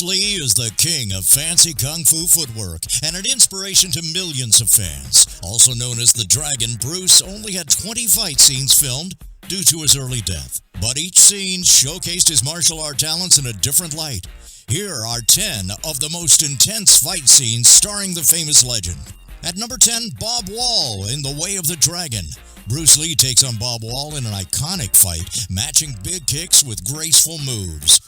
Lee is the king of fancy kung fu footwork and an inspiration to millions of fans. Also known as the Dragon, Bruce only had 20 fight scenes filmed due to his early death. But each scene showcased his martial art talents in a different light. Here are 10 of the most intense fight scenes starring the famous legend. At number 10, Bob Wall in The Way of the Dragon. Bruce Lee takes on Bob Wall in an iconic fight, matching big kicks with graceful moves.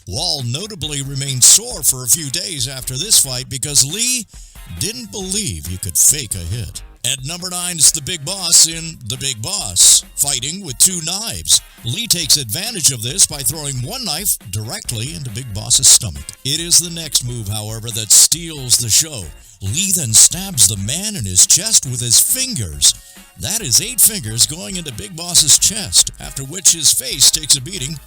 Wall notably remained sore for a few days after this fight because Lee didn't believe you could fake a hit. At number 9 is the Big Boss in The Big Boss, fighting with 2 knives. Lee takes advantage of this by throwing one knife directly into Big Boss's stomach. It is the next move, however, that steals the show. Lee then stabs the man in his chest with his fingers. That is 8 fingers going into Big Boss's chest, after which his face takes a beating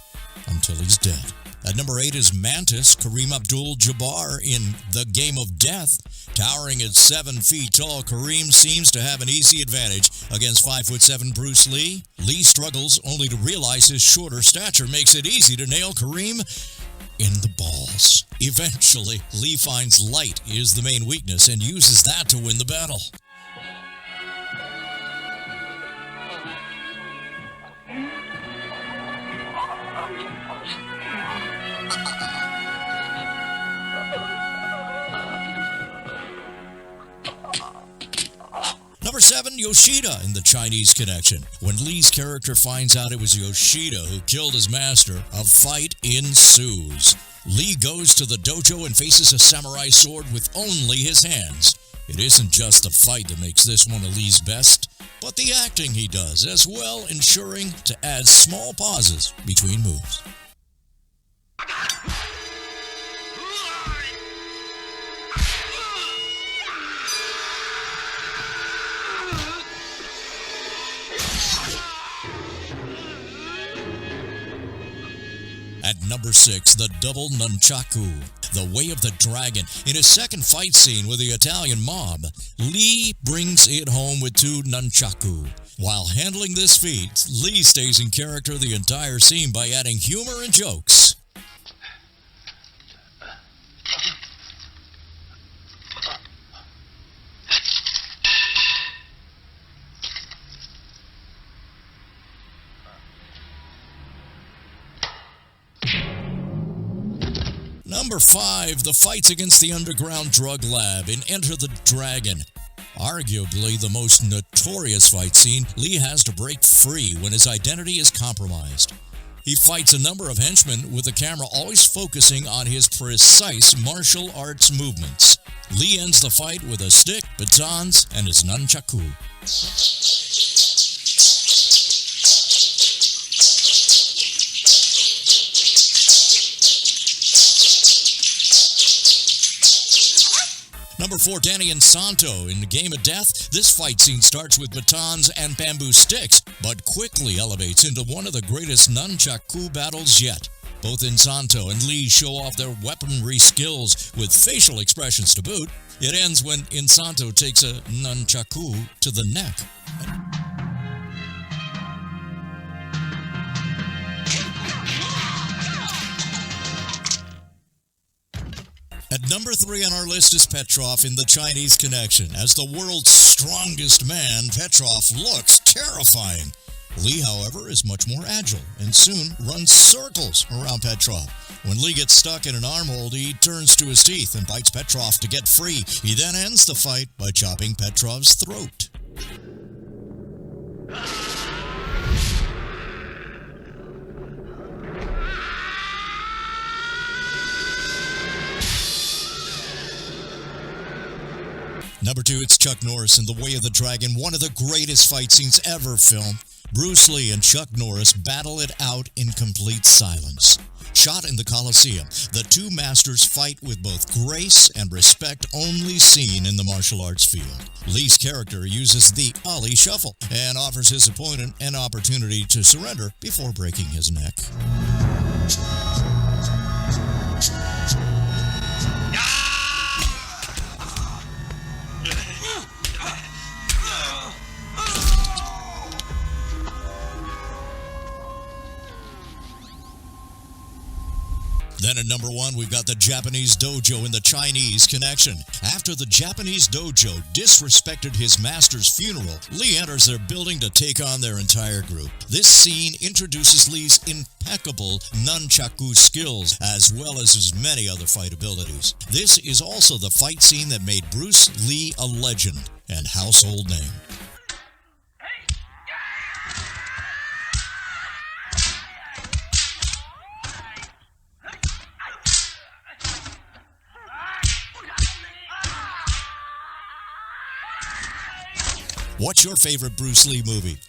until he's dead. At number 8 is Mantis, Kareem Abdul-Jabbar in The Game of Death. Towering at 7 feet tall, Kareem seems to have an easy advantage against 5'7" Bruce Lee. Lee struggles only to realize his shorter stature makes it easy to nail Kareem in the balls. Eventually, Lee finds light is the main weakness and uses that to win the battle. Number 7, Yoshida in The Chinese Connection. When Lee's character finds out it was Yoshida who killed his master, a fight ensues. Lee goes to the dojo and faces a samurai sword with only his hands. It isn't just the fight that makes this one of Lee's best, but the acting he does as well, ensuring to add small pauses between moves. At number 6, the double nunchaku, The Way of the Dragon. In his second fight scene with the Italian mob, Lee brings it home with 2 nunchaku. While handling this feat, Lee stays in character the entire scene by adding humor and jokes. Number 5, the fights against the underground drug lab in Enter the Dragon. Arguably the most notorious fight scene, Lee has to break free when his identity is compromised. He fights a number of henchmen with the camera always focusing on his precise martial arts movements. Lee ends the fight with a stick, batons, and his nunchaku. Number 4, Danny and Santo in The Game of Death. This fight scene starts with batons and bamboo sticks, but quickly elevates into one of the greatest nunchaku battles yet. Both Insanto and Lee show off their weaponry skills with facial expressions to boot. It ends when Insanto takes a nunchaku to the neck. At number 3 on our list is Petrov in The Chinese Connection. As the world's strongest man, Petrov looks terrifying. Lee, however, is much more agile and soon runs circles around Petrov. When Lee gets stuck in an arm hold, he turns to his teeth and bites Petrov to get free. He then ends the fight by chopping Petrov's throat. Number 2, it's Chuck Norris in The Way of the Dragon, one of the greatest fight scenes ever filmed. Bruce Lee and Chuck Norris battle it out in complete silence. Shot in the Coliseum, the 2 masters fight with both grace and respect only seen in the martial arts field. Lee's character uses the Ali Shuffle and offers his opponent an opportunity to surrender before breaking his neck. Then at number 1, we've got the Japanese dojo and the Chinese connection. After the Japanese dojo disrespected his master's funeral, Lee enters their building to take on their entire group. This scene introduces Lee's impeccable nunchaku skills, as well as his many other fight abilities. This is also the fight scene that made Bruce Lee a legend and household name. What's your favorite Bruce Lee movie?